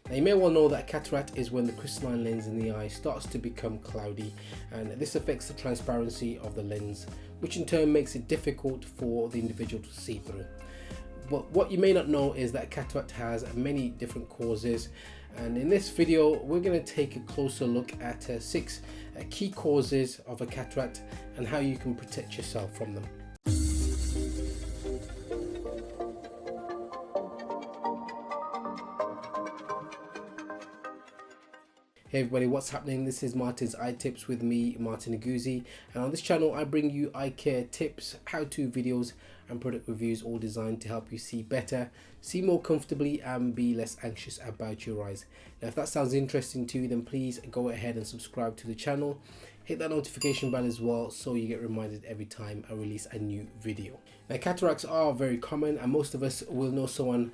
Now you may well know that cataract is when the crystalline lens in the eye starts to become cloudy, and this affects the transparency of the lens, which in turn makes it difficult for the individual to see through. But what you may not know is that cataract has many different causes, and in this video we're going to take a closer look at 6 key causes of a cataract and how you can protect yourself from them. Hey everybody, what's happening? This is Martin's Eye Tips with me, Martin Neguzzi, and on this channel I bring you eye care tips, how-to videos and product reviews, all designed to help you see better, see more comfortably and be less anxious about your eyes. Now if that sounds interesting to you, then please go ahead and subscribe to the channel. Hit that notification bell as well so you get reminded every time I release a new video. Now cataracts are very common, and most of us will know someone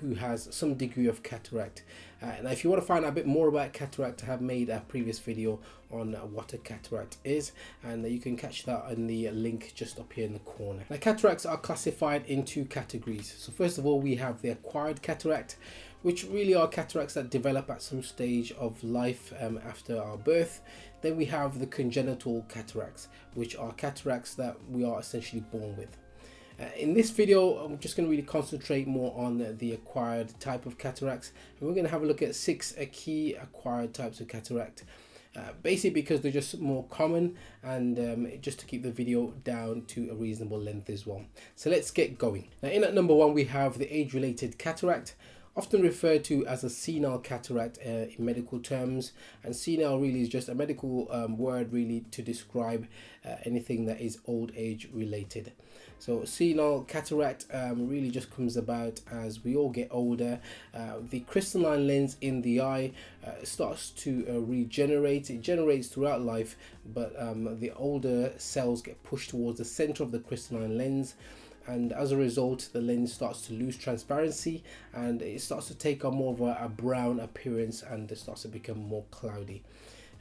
who has some degree of cataract. Now if you want to find out a bit more about cataract, I have made a previous video on what a cataract is, and you can catch that in the link just up here in the corner. Now cataracts are classified in 2 categories. So first of all, we have the acquired cataract, which really are cataracts that develop at some stage of life after our birth. Then we have the congenital cataracts, which are cataracts that we are essentially born with. In this video, I'm just going to really concentrate more on the acquired type of cataracts, and we're going to have a look at 6 key acquired types of cataract. Basically because they're just more common, and just to keep the video down to a reasonable length as well. So let's get going. Now in at number 1 we have the age-related cataract, often referred to as a senile cataract in medical terms, and senile really is just a medical word really to describe anything that is old age related. So senile cataract really just comes about as we all get older. The crystalline lens in the eye starts to regenerate. It generates throughout life, but the older cells get pushed towards the center of the crystalline lens, and as a result the lens starts to lose transparency and it starts to take on more of a brown appearance, and it starts to become more cloudy.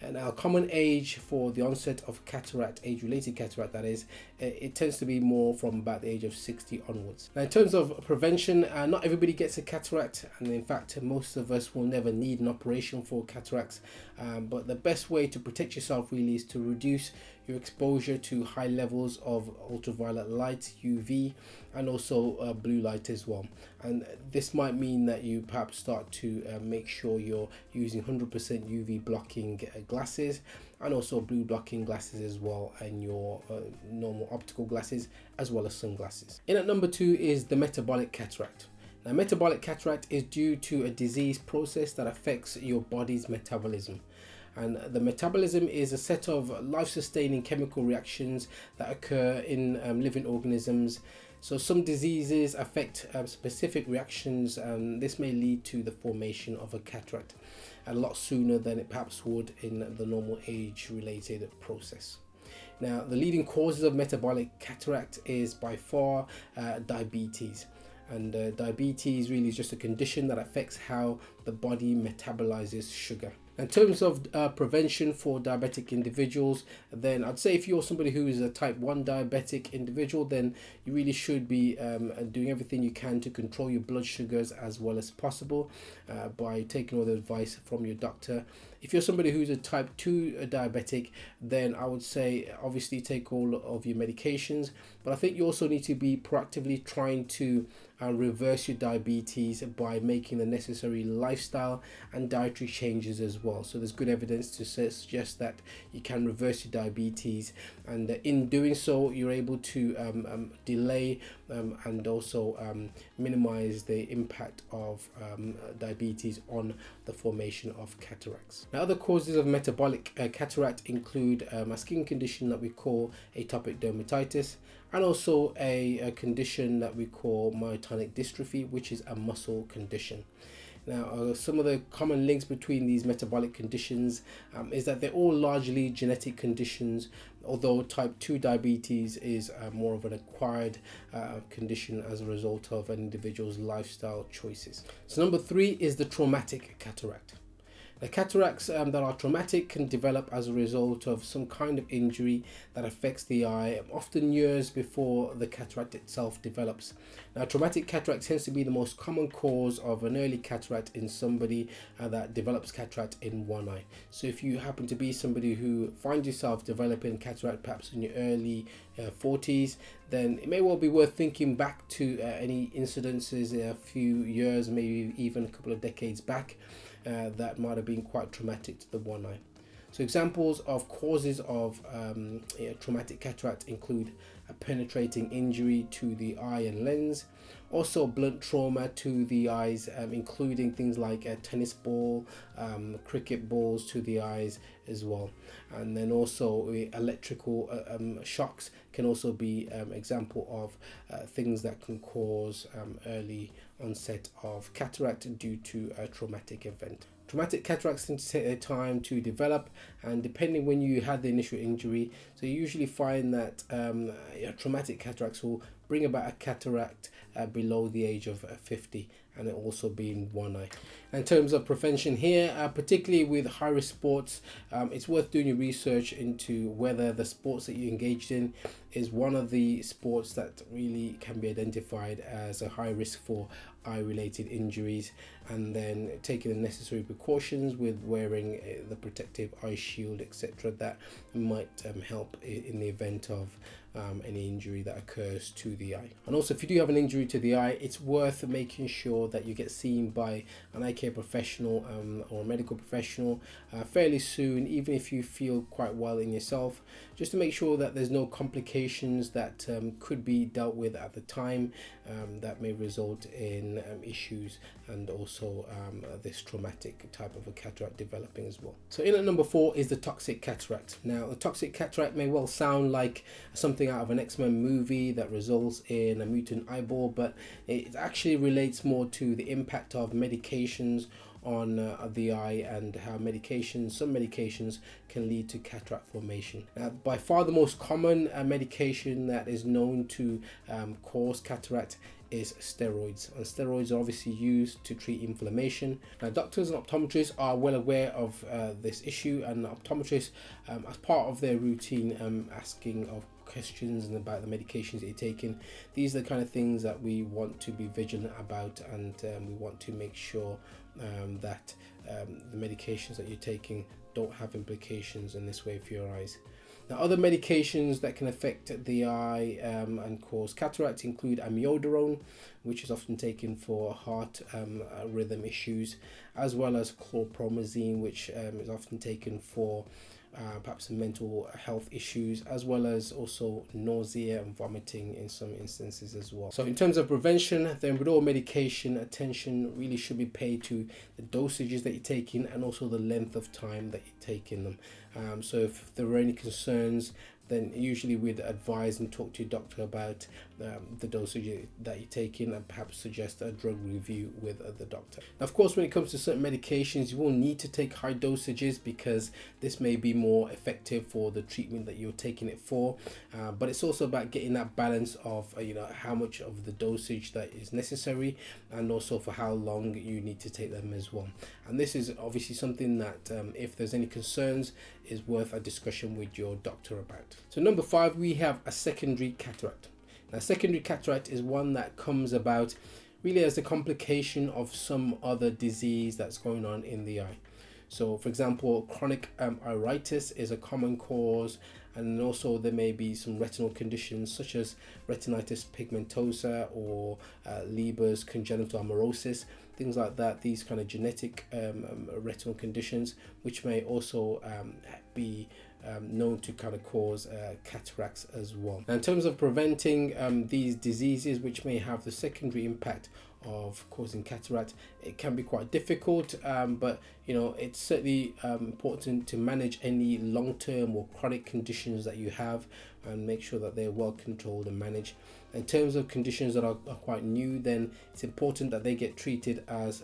And our common age for the onset of cataract, age-related cataract that is, it tends to be more from about the age of 60 onwards. Now in terms of prevention, not everybody gets a cataract, and in fact most of us will never need an operation for cataracts, but the best way to protect yourself really is to reduce your exposure to high levels of ultraviolet light, UV, and also blue light as well. And this might mean that you perhaps start to make sure you're using 100% UV blocking glasses, and also blue blocking glasses as well, and your normal optical glasses as well as sunglasses. In at number 2 is the metabolic cataract. Now metabolic cataract is due to a disease process that affects your body's metabolism. And the metabolism is a set of life-sustaining chemical reactions that occur in living organisms. So some diseases affect specific reactions, and this may lead to the formation of a cataract a lot sooner than it perhaps would in the normal age-related process. Now the leading causes of metabolic cataract is by far diabetes. And diabetes really is just a condition that affects how the body metabolizes sugar. In terms of prevention for diabetic individuals, then I'd say if you're somebody who is a type 1 diabetic individual, then you really should be doing everything you can to control your blood sugars as well as possible by taking all the advice from your doctor. If you're somebody who's a type 2 diabetic, then I would say obviously take all of your medications, but I think you also need to be proactively trying to reverse your diabetes by making the necessary lifestyle and dietary changes as well. So there's good evidence to suggest that you can reverse your diabetes, and in doing so you're able to delay and also minimize the impact of diabetes on the formation of cataracts. Now other causes of metabolic cataract include a skin condition that we call atopic dermatitis, and also a condition that we call myotonic dystrophy, which is a muscle condition. Now some of the common links between these metabolic conditions is that they're all largely genetic conditions, although type 2 diabetes is more of an acquired condition as a result of an individual's lifestyle choices. So number 3 is the traumatic cataract. The cataracts that are traumatic can develop as a result of some kind of injury that affects the eye, often years before the cataract itself develops. Now, traumatic cataract tends to be the most common cause of an early cataract in somebody that develops cataract in one eye. So if you happen to be somebody who finds yourself developing cataract perhaps in your early 40s, then it may well be worth thinking back to any incidences a few years, maybe even a couple of decades back, that might have been quite traumatic to the one eye. So examples of causes of traumatic cataract include a penetrating injury to the eye and lens, also blunt trauma to the eyes, including things like a tennis ball, cricket balls to the eyes as well. And then also electrical shocks can also be example of things that can cause early onset of cataract due to a traumatic event. Traumatic cataracts tend to take their time to develop, and depending when you had the initial injury, so you usually find that traumatic cataracts will bring about a cataract below the age of 50, and it also being one eye. In terms of prevention here, particularly with high risk sports, it's worth doing your research into whether the sports that you engaged in is one of the sports that really can be identified as a high risk for eye related injuries, and then taking the necessary precautions with wearing the protective eye shield, etc., that might help in the event of any injury that occurs to the eye. And also, if you do have an injury to the eye, it's worth making sure that you get seen by an eye care professional or a medical professional fairly soon, even if you feel quite well in yourself, just to make sure that there's no complications that could be dealt with at the time that may result in issues, and also this traumatic type of a cataract developing as well. So in at number 4 is the toxic cataract. Now, the toxic cataract may well sound like something out of an X-Men movie that results in a mutant eyeball, but it actually relates more to the impact of medications on the eye, and how some medications can lead to cataract formation. Now, by far the most common medication that is known to cause cataract is steroids, and steroids are obviously used to treat inflammation. Now, doctors and optometrists are well aware of this issue, and optometrists, as part of their routine, asking of questions and about the medications that you're taking. These are the kind of things that we want to be vigilant about, and we want to make sure that the medications that you're taking don't have implications in this way for your eyes. Now, other medications that can affect the eye and cause cataract include amiodarone, which is often taken for heart rhythm issues, as well as chlorpromazine, which is often taken for perhaps mental health issues, as well as also nausea and vomiting in some instances as well. So in terms of prevention, then with all medication, attention really should be paid to the dosages that you're taking, and also the length of time that you're taking them. So if there are any concerns, then usually we'd advise and talk to your doctor about the dosage that you're taking, and perhaps suggest a drug review with the doctor. Now, of course, when it comes to certain medications, you will need to take high dosages because this may be more effective for the treatment that you're taking it for, but it's also about getting that balance of how much of the dosage that is necessary, and also for how long you need to take them as well. And this is obviously something that if there's any concerns, is worth a discussion with your doctor about. So number 5, we have a secondary cataract. Now, secondary cataract is one that comes about really as a complication of some other disease that's going on in the eye. So for example, chronic iritis is a common cause, and also there may be some retinal conditions such as retinitis pigmentosa or Leber's congenital amaurosis, things like that. These kind of genetic retinal conditions, which may also be known to kind of cause cataracts as well. Now, in terms of preventing these diseases, which may have the secondary impact of causing cataract, it can be quite difficult, but it's certainly important to manage any long-term or chronic conditions that you have, and make sure that they're well controlled and managed. In terms of conditions that are quite new, then it's important that they get treated as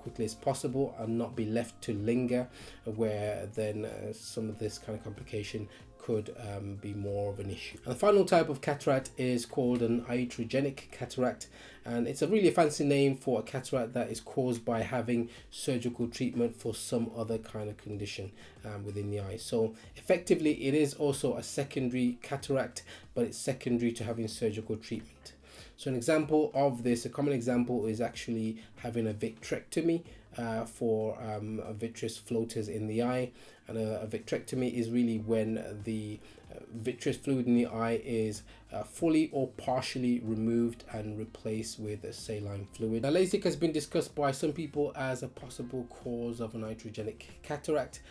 quickly as possible and not be left to linger, where then some of this kind of complication could be more of an issue. And the final type of cataract is called an iatrogenic cataract, and it's a really fancy name for a cataract that is caused by having surgical treatment for some other kind of condition within the eye. So effectively it is also a secondary cataract, but it's secondary to having surgical treatment. So an example of this, a common example, is actually having a vitrectomy for vitreous floaters in the eye. And a vitrectomy is really when the vitreous fluid in the eye is fully or partially removed and replaced with a saline fluid. Now, LASIK has been discussed by some people as a possible cause of an iatrogenic cataract,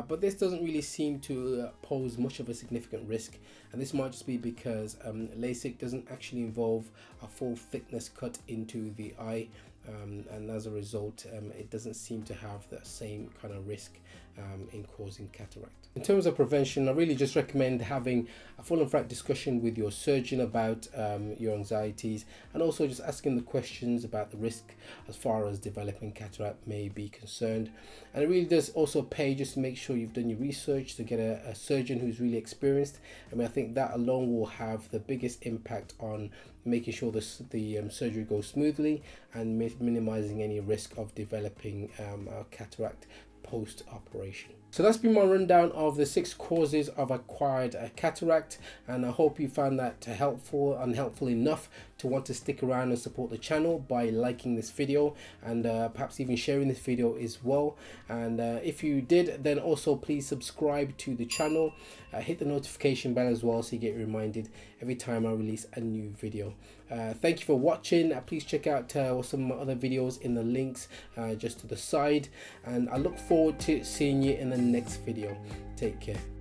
but this doesn't really seem to pose much of a significant risk, and this might just be because LASIK doesn't actually involve a full thickness cut into the eye. And as a result, it doesn't seem to have the same kind of risk in causing cataract. In terms of prevention, I really just recommend having a full and frank discussion with your surgeon about your anxieties, and also just asking the questions about the risk as far as developing cataract may be concerned. And it really does also pay just to make sure you've done your research to get a surgeon who's really experienced. I mean, I think that alone will have the biggest impact on making sure the surgery goes smoothly and minimizing any risk of developing cataract post-operation. So that's been my rundown of the 6 causes of acquired cataract, and I hope you found that helpful and helpful enough to want to stick around and support the channel by liking this video and perhaps even sharing this video as well. And if you did, then also please subscribe to the channel, hit the notification bell as well so you get reminded every time I release a new video. Thank you for watching. Please check out some other videos in the links just to the side, and I look forward to seeing you in the next video. Take care.